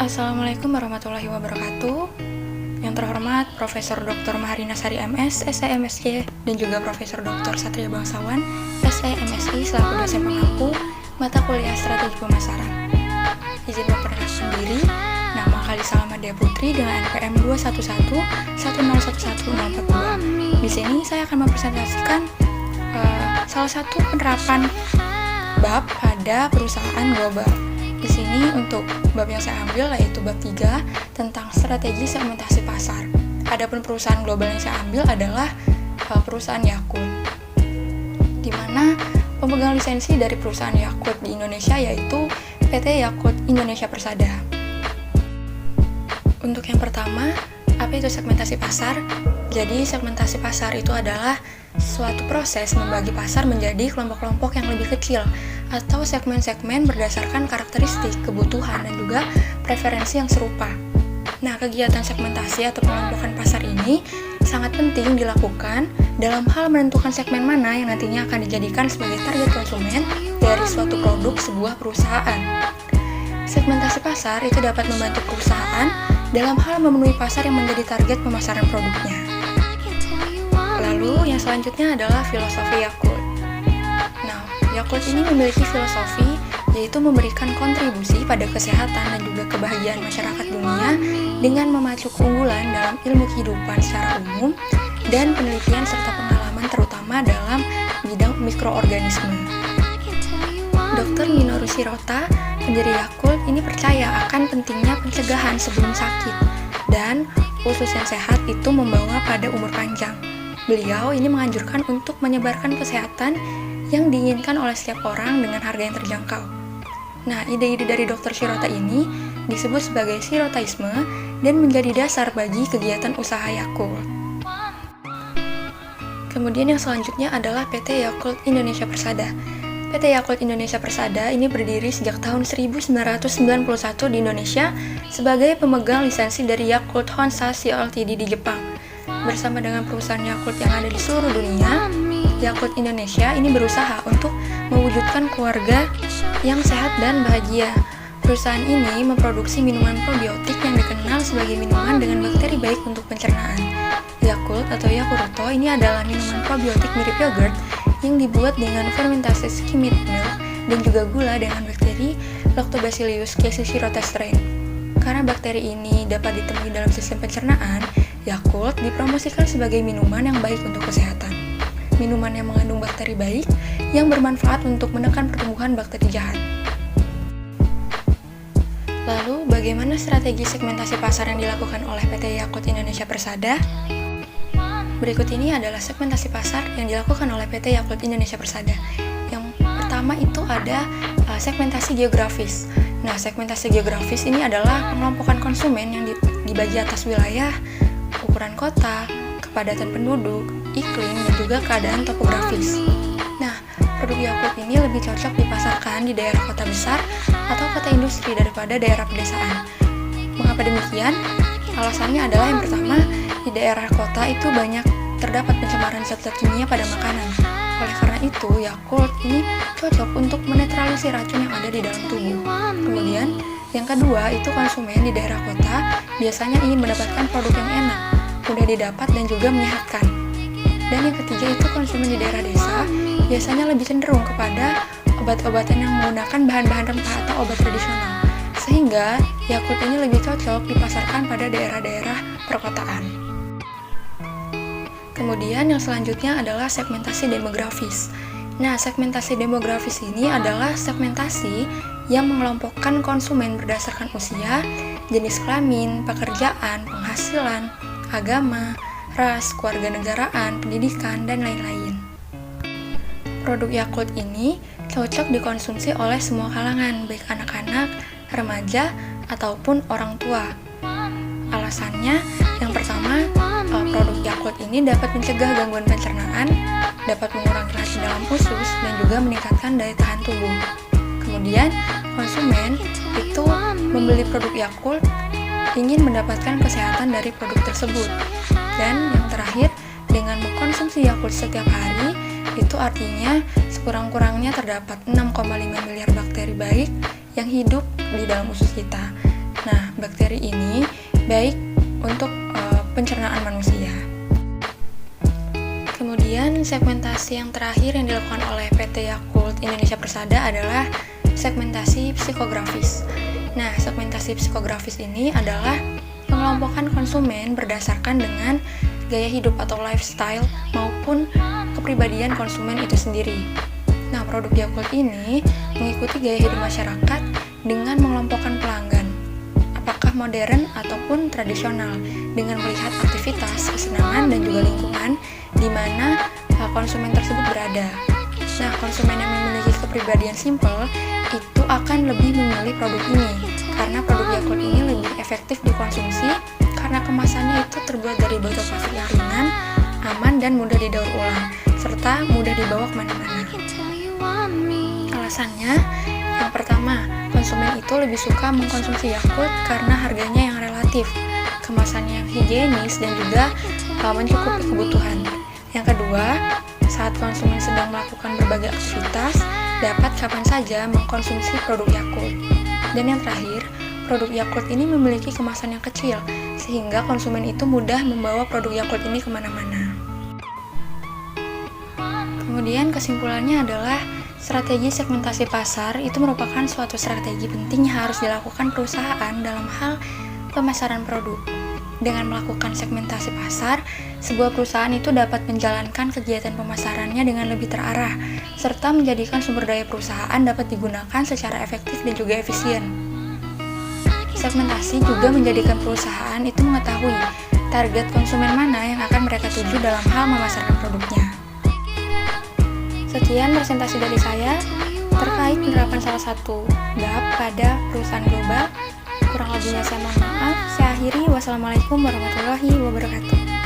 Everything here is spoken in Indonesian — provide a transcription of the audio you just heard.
Assalamualaikum warahmatullahi wabarakatuh. Yang terhormat Profesor Dr. Maharina Sari MS, SEMSC, dan juga Profesor Dr. Satria Bangsawan, SEMSI selaku dosen pengampu mata kuliah Strategi Pemasaran. Izin memperkenalkan diri, nama Kalisa Amadia Putri dengan NPM 21110111042. Di sini saya akan mempresentasikan salah satu penerapan bab pada perusahaan global. Di sini untuk bab yang saya ambil yaitu bab 3 tentang strategi segmentasi pasar. Adapun perusahaan global yang saya ambil adalah perusahaan Yakult, di mana pemegang lisensi dari perusahaan Yakult di Indonesia yaitu PT Yakult Indonesia Persada. Untuk yang pertama, apa itu segmentasi pasar? Jadi segmentasi pasar itu adalah suatu proses membagi pasar menjadi kelompok-kelompok yang lebih kecil atau segmen-segmen berdasarkan karakteristik, kebutuhan, dan juga preferensi yang serupa. Nah, kegiatan segmentasi atau pengelompokan pasar ini sangat penting dilakukan dalam hal menentukan segmen mana yang nantinya akan dijadikan sebagai target konsumen dari suatu produk sebuah perusahaan. Segmentasi pasar itu dapat membantu perusahaan dalam hal memenuhi pasar yang menjadi target pemasaran produknya. Lalu yang selanjutnya adalah filosofi Yakult. Nah, Yakult ini memiliki filosofi yaitu memberikan kontribusi pada kesehatan dan juga kebahagiaan masyarakat dunia dengan memacu keunggulan dalam ilmu kehidupan secara umum dan penelitian serta pengalaman terutama dalam bidang mikroorganisme. Dr. Minoru Shirota, pendiri Yakult, ini percaya akan pentingnya pencegahan sebelum sakit dan usus yang sehat itu membawa pada umur panjang. Beliau ini menganjurkan untuk menyebarkan kesehatan yang diinginkan oleh setiap orang dengan harga yang terjangkau. Nah, ide-ide dari Dr. Shirota ini disebut sebagai Shirotaisme dan menjadi dasar bagi kegiatan usaha Yakult. Kemudian yang selanjutnya adalah PT Yakult Indonesia Persada. PT Yakult Indonesia Persada ini berdiri sejak tahun 1991 di Indonesia sebagai pemegang lisensi dari Yakult Honsai Ltd di Jepang. Bersama dengan perusahaan Yakult yang ada di seluruh dunia, Yakult Indonesia ini berusaha untuk mewujudkan keluarga yang sehat dan bahagia. Perusahaan ini memproduksi minuman probiotik yang dikenal sebagai minuman dengan bakteri baik untuk pencernaan. Yakult atau Yakuruto ini adalah minuman probiotik mirip yogurt yang dibuat dengan fermentasi skimmed milk dan juga gula dengan bakteri Lactobacillus casei shirota strain. Karena bakteri ini dapat ditemui dalam sistem pencernaan, Yakult dipromosikan sebagai minuman yang baik untuk kesehatan. Minuman yang mengandung bakteri baik yang bermanfaat untuk menekan pertumbuhan bakteri jahat. Lalu, bagaimana strategi segmentasi pasar yang dilakukan oleh PT Yakult Indonesia Persada? Berikut ini adalah segmentasi pasar yang dilakukan oleh PT Yakult Indonesia Persada. Yang pertama itu ada segmentasi geografis. Nah, segmentasi geografis ini adalah pengelompokan konsumen yang dibagi atas wilayah, ukuran kota, kepadatan penduduk, iklim, dan juga keadaan topografis. Nah, produk Yakult ini lebih cocok dipasarkan di daerah kota besar atau kota industri daripada daerah pedesaan. Mengapa demikian? Alasannya adalah yang pertama, di daerah kota itu banyak terdapat pencemaran zat-zat kimia pada makanan. Oleh karena itu, Yakult ini cocok untuk menetralisir racun yang ada di dalam tubuh. Kemudian, yang kedua itu konsumen di daerah kota biasanya ingin mendapatkan produk yang enak, mudah didapat dan juga menyehatkan. Dan yang ketiga itu konsumen di daerah desa biasanya lebih cenderung kepada obat-obatan yang menggunakan bahan-bahan rempah atau obat tradisional. Sehingga Yakult ini lebih cocok dipasarkan pada daerah-daerah perkotaan. Kemudian yang selanjutnya adalah segmentasi demografis. Nah, segmentasi demografis ini adalah segmentasi yang mengelompokkan konsumen berdasarkan usia, jenis kelamin, pekerjaan, penghasilan, agama, ras, kewarganegaraan, pendidikan, dan lain-lain. Produk Yakult ini cocok dikonsumsi oleh semua kalangan, baik anak-anak, remaja, ataupun orang tua. Alasannya, yang pertama, produk Yakult ini dapat mencegah gangguan pencernaan, dapat mengurangi racun dalam usus, dan juga meningkatkan daya tahan tubuh. Kemudian, konsumen itu membeli produk Yakult ingin mendapatkan kesehatan dari produk tersebut. Dan yang terakhir, dengan mengkonsumsi Yakult setiap hari, itu artinya sekurang-kurangnya terdapat 6,5 miliar bakteri baik yang hidup di dalam usus kita. Nah, bakteri ini baik untuk pencernaan manusia. Kemudian segmentasi yang terakhir yang dilakukan oleh PT Yakult Indonesia Persada adalah segmentasi psikografis. Nah, segmentasi psikografis ini adalah pengelompokan konsumen berdasarkan dengan gaya hidup atau lifestyle maupun kepribadian konsumen itu sendiri. Nah, produk Yakult ini mengikuti gaya hidup masyarakat dengan mengelompokkan pelanggan, apakah modern ataupun tradisional, dengan melihat aktivitas, kesenangan, dan juga lingkungan di mana konsumen tersebut berada. Nah, konsumen yang memiliki kepribadian simple itu akan lebih memilih produk ini, karena produk Yakult ini lebih efektif dikonsumsi karena kemasannya itu terbuat dari botol plastik yang ringan, aman, dan mudah didaur ulang, serta mudah dibawa kemana-mana. Alasannya, yang pertama, konsumen itu lebih suka mengkonsumsi Yakult karena harganya yang relatif, kemasannya yang higienis, dan juga mencukupi kebutuhan. Yang kedua, saat konsumen sedang melakukan berbagai aktivitas, dapat kapan saja mengkonsumsi produk Yakult. Dan yang terakhir, produk Yakult ini memiliki kemasan yang kecil, sehingga konsumen itu mudah membawa produk Yakult ini kemana-mana. Kemudian kesimpulannya adalah strategi segmentasi pasar itu merupakan suatu strategi penting yang harus dilakukan perusahaan dalam hal pemasaran produk. Dengan melakukan segmentasi pasar, sebuah perusahaan itu dapat menjalankan kegiatan pemasarannya dengan lebih terarah, serta menjadikan sumber daya perusahaan dapat digunakan secara efektif dan juga efisien. Segmentasi juga menjadikan perusahaan itu mengetahui target konsumen mana yang akan mereka tuju dalam hal memasarkan produknya. Sekian presentasi dari saya terkait penerapan salah satu bab pada perusahaan global. Kurang lebihnya saya mohon maaf. Saya akhiri. Wassalamualaikum warahmatullahi wabarakatuh.